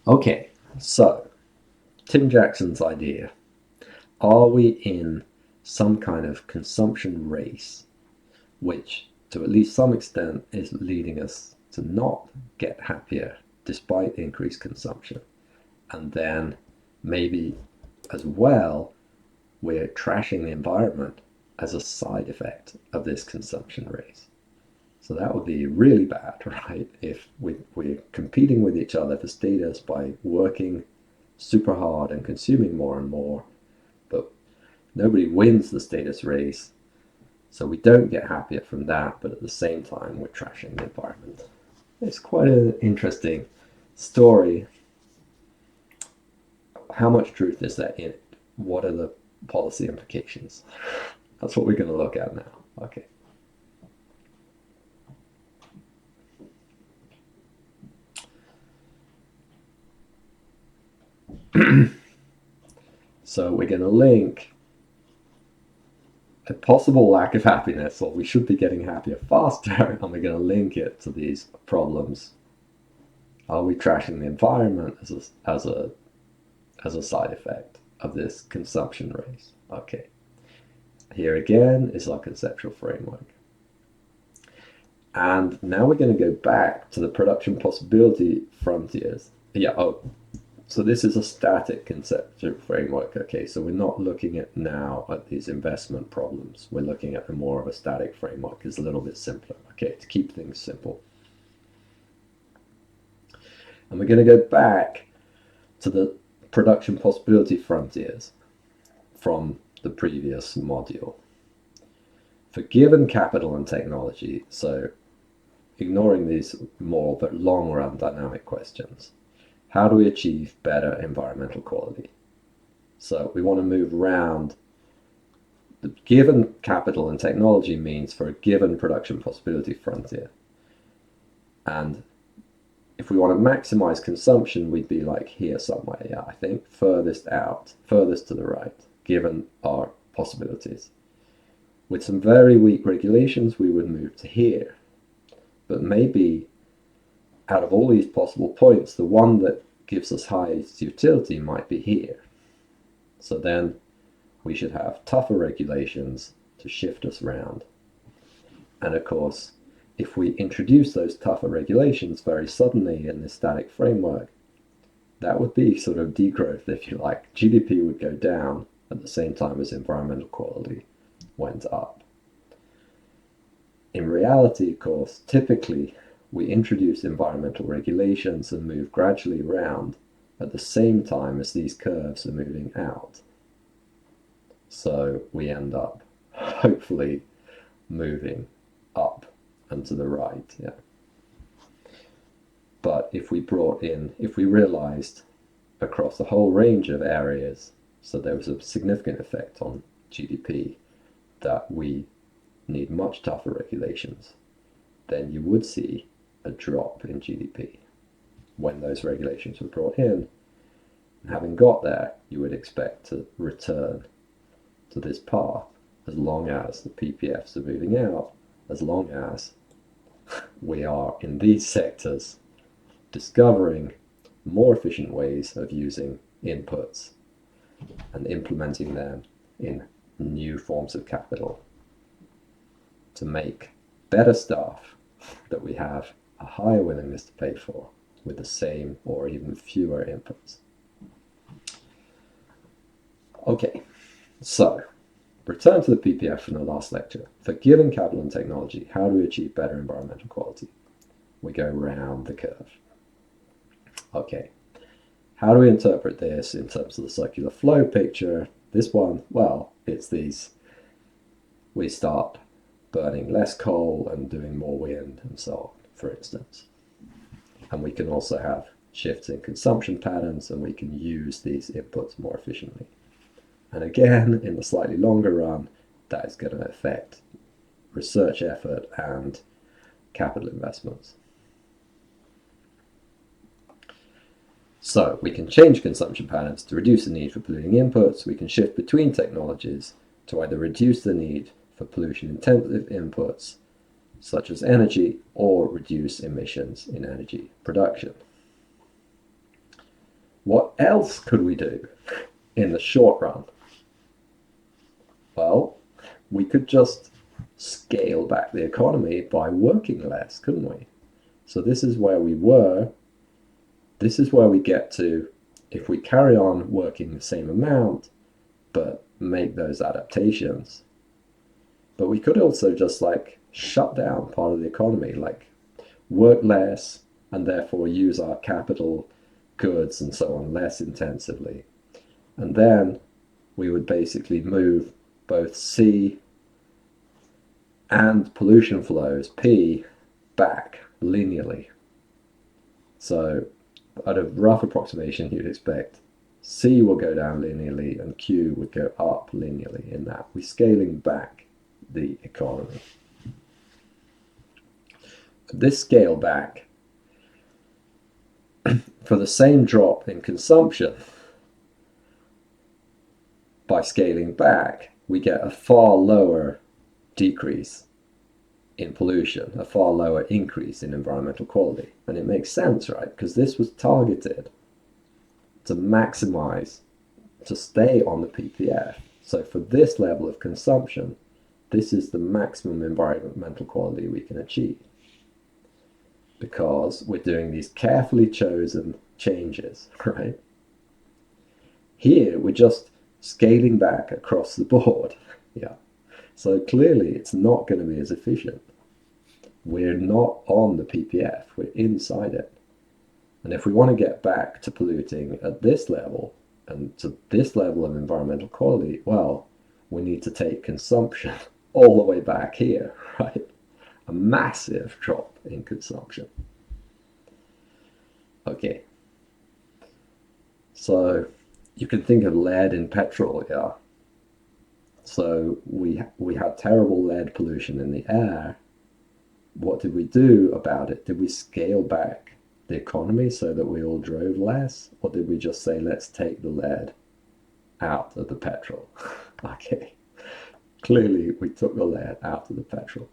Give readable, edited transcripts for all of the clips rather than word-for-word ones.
Okay, so Tim Jackson's idea. Are we in some kind of consumption race, which to at least some extent is leading us to not get happier despite increased consumption? And then maybe as well, we're trashing the environment as a side effect of this consumption race. So that would be really bad, right? If we're competing with each other for status by working super hard and consuming more and more, but nobody wins the status race. So we don't get happier from that, but at the same time, we're trashing the environment. It's quite an interesting story. How much truth is there in it? What are the policy implications? That's what we're going to look at now. Okay. So we're going to link a possible lack of happiness, or we should be getting happier faster, and we're going to link it to these problems. Are we trashing the environment as a side effect of this consumption race? Okay. Here again is our conceptual framework. And now we're going to go back to the production possibility frontiers. Yeah, so this is a static conceptual framework. Okay, so we're not looking at now at these investment problems. We're looking at more of a static framework. It's a little bit simpler. Okay, to keep things simple. And we're going to go back to the production possibility frontiers from the previous module. For given capital and technology, so ignoring these more but long-run dynamic questions, how do we achieve better environmental quality? So we want to move around. The given capital and technology means for a given production possibility frontier. And if we want to maximize consumption, we'd be like here somewhere. Yeah, I think furthest out, furthest to the right, given our possibilities. With some very weak regulations, we would move to here. But maybe out of all these possible points, the one that gives us highest utility might be here. So then we should have tougher regulations to shift us around. And of course, if we introduce those tougher regulations very suddenly in this static framework, that would be sort of degrowth, if you like. GDP would go down at the same time as environmental quality went up. In reality, of course, typically we introduce environmental regulations and move gradually around at the same time as these curves are moving out. So we end up hopefully moving up and to the right. Yeah. But if we realized across a whole range of areas, so there was a significant effect on GDP, that we need much tougher regulations, then you would see a drop in GDP when those regulations were brought in. And having got there, you would expect to return to this path as long as the PPFs are moving out, as long as we are in these sectors discovering more efficient ways of using inputs and implementing them in new forms of capital to make better stuff that we have a higher willingness to pay for with the same or even fewer inputs. Okay, so return to the PPF from the last lecture. For given capital and technology, how do we achieve better environmental quality? We go round the curve. Okay, how do we interpret this in terms of the circular flow picture? This one, well, it's these, we start burning less coal and doing more wind and so on, for instance. And we can also have shifts in consumption patterns, and we can use these inputs more efficiently. And again, in the slightly longer run, that is going to affect research effort and capital investments. So we can change consumption patterns to reduce the need for polluting inputs. We can shift between technologies to either reduce the need for pollution-intensive inputs, such as energy, or reduce emissions in energy production. what else could we do in the short run? Well, we could just scale back the economy by working less, couldn't we? So this is where we were. This is where we get to if we carry on working the same amount, but make those adaptations. But we could also just like shut down part of the economy, like work less and therefore use our capital goods and so on less intensively. And then we would basically move both C and pollution flows, P, back linearly. So at a rough approximation, you'd expect C will go down linearly and Q would go up linearly in that. We're scaling back the economy. This scale back, for the same drop in consumption, by scaling back, we get a far lower decrease in pollution, a far lower increase in environmental quality. And it makes sense, right? Because this was targeted to maximize, to stay on the PPF. So for this level of consumption, this is the maximum environmental quality we can achieve, because we're doing these carefully chosen changes, right? Here, we're just scaling back across the board. Yeah. So clearly, it's not going to be as efficient. We're not on the PPF, we're inside it. And if we want to get back to polluting at this level and to this level of environmental quality, well, we need to take consumption all the way back here, right? A massive drop in consumption. Okay. So you can think of lead in petrol, yeah. So we had terrible lead pollution in the air. What did we do about it? Did we scale back the economy so that we all drove less? Or did we just say, let's take the lead out of the petrol? Okay. Clearly, we took the lead out of the petrol.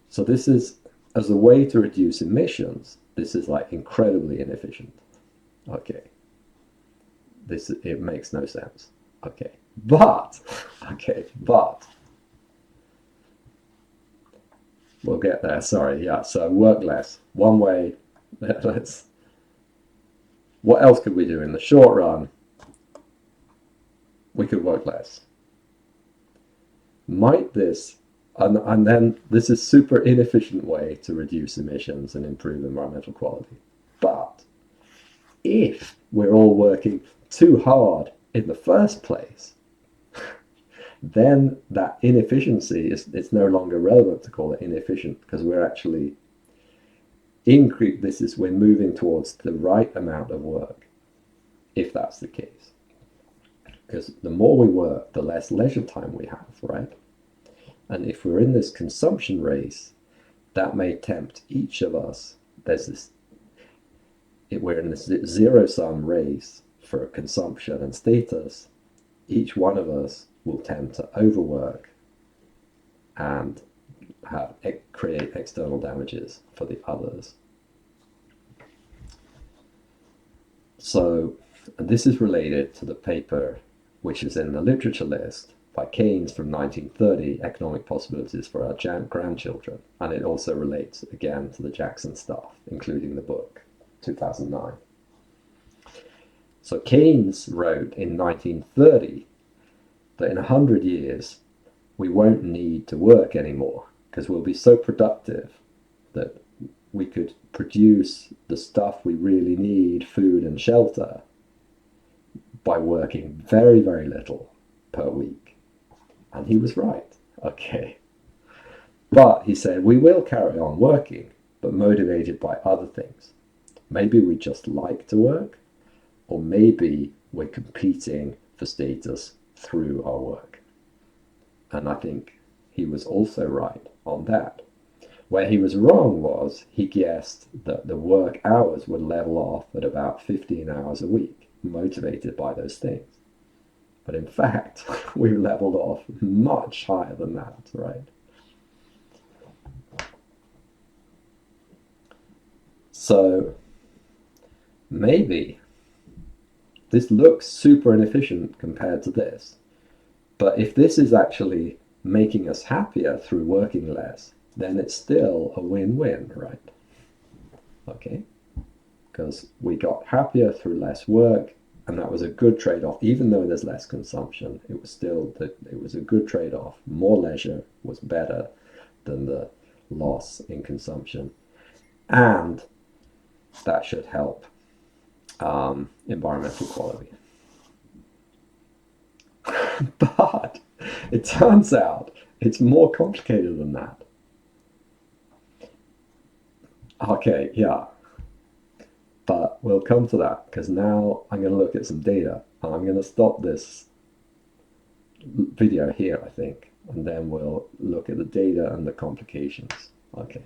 So this is, as a way to reduce emissions, this is like incredibly inefficient. Okay. It makes no sense. Okay. But we'll get there. Sorry. Yeah. So work less. One way. What else could we do in the short run? We could work less. Might this, and then this is super inefficient way to reduce emissions and improve environmental quality. But if we're all working too hard in the first place, then that inefficiency it's no longer relevant to call it inefficient, because we're actually we're moving towards the right amount of work, if that's the case. Because the more we work, the less leisure time we have, right? And if we're in this consumption race, that may tempt each of us. We're in this zero-sum race for consumption and status. Each one of us will tend to overwork and create external damages for the others. So, and this is related to the paper which is in the literature list by Keynes from 1930, Economic Possibilities for Our Grandchildren. And it also relates again to the Jackson stuff, including the book, 2009. So Keynes wrote in 1930 that in 100 years, we won't need to work anymore, because we'll be so productive that we could produce the stuff we really need, food and shelter, by working very, very little per week. And he was right. Okay. But he said, we will carry on working, but motivated by other things. Maybe we just like to work, or maybe we're competing for status through our work. And I think he was also right on that. Where he was wrong was he guessed that the work hours would level off at about 15 hours a week, motivated by those things. But in fact, we leveled off much higher than that, right? So maybe this looks super inefficient compared to this. But if this is actually making us happier through working less, then it's still a win-win, right? Okay, because we got happier through less work, and that was a good trade-off. Even though there's less consumption, it was still it was a good trade-off. More leisure was better than the loss in consumption, and that should help environmental quality. But it turns out it's more complicated than that. Okay, yeah. But we'll come to that, because now I'm going to look at some data, and I'm going to stop this video here, I think, and then we'll look at the data and the complications. Okay.